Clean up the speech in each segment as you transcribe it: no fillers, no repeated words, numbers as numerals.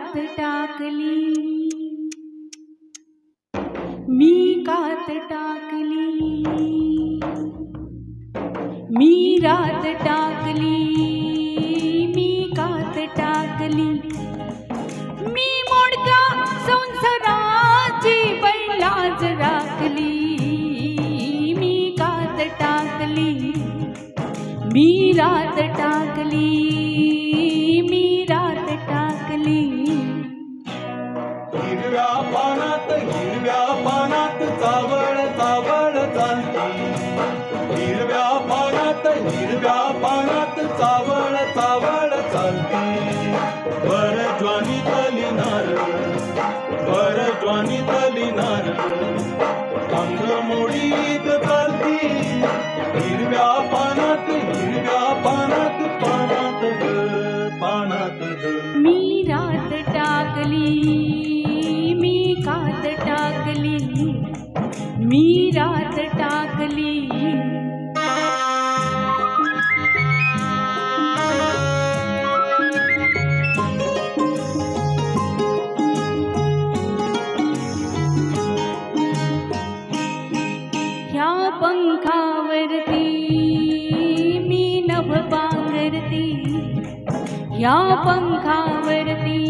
कात टाकली, मी कात टाकली, मी रात टाकली, मी कात टाकली, मी मोडक्या संसाराची बैलाज राखली, मी कात टाकली, मी रात टाकली, मी रात टाकली. हिरव्या पानात चावळ चावळ चालती, हिरव्या पानात चावळ चावळ चालती. वर ज्वानीतली नार अंग मोडीत चालती. हिरव्या पानात पानात ग. मी रात टाकली, मी कात टाकली, मी रात टाकली. ह्या पंखावरती मी नभ पांघरती, ह्या पंखावरती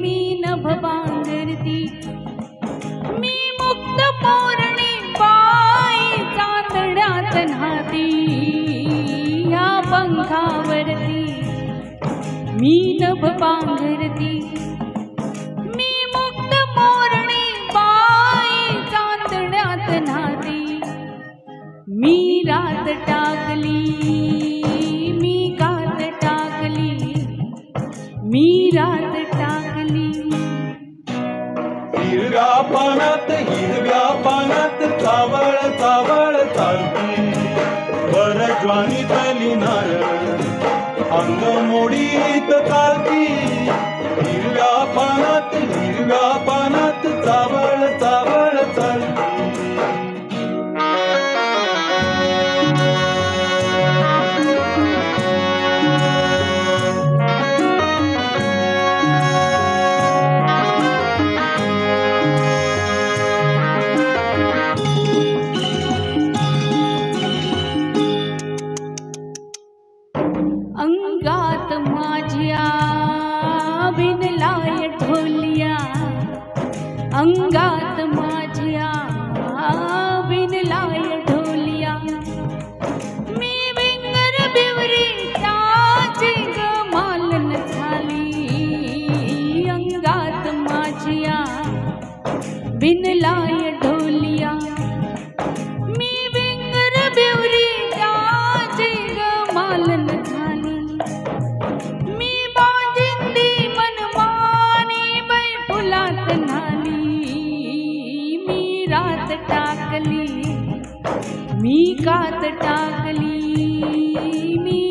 मी नभ पांघरती. मी मुक्त पोरणी बाई चांदण्यात न्हाती, ह्या पंखावरती मी नभ पांघरती. मी मुक्त पोरणी बाई चांदण्यात न्हाती. मी रात टाकली, मी कात टाकली, मी रात टाकली. हिरव्या पानात चावळ चावळ चालती. वर ज्वानीतली नार अंग मोडीत चालती. हिरव्या पानात चावळ चावळ चालती. अंगात माझ्या बिनलाय ढोलिया, अंगात माझ्या बिनलाय ढोलिया. मी विंगर बिवरीची ग मालन झाली, अंगात माझ्या बिनलाय ढोलिया. मी विंगर बिवरीची ग मालन झाली. मी बाजिंदी मनमानी बैठुलात न्हाली. मी रात टाकली, मी कात टाकली, मी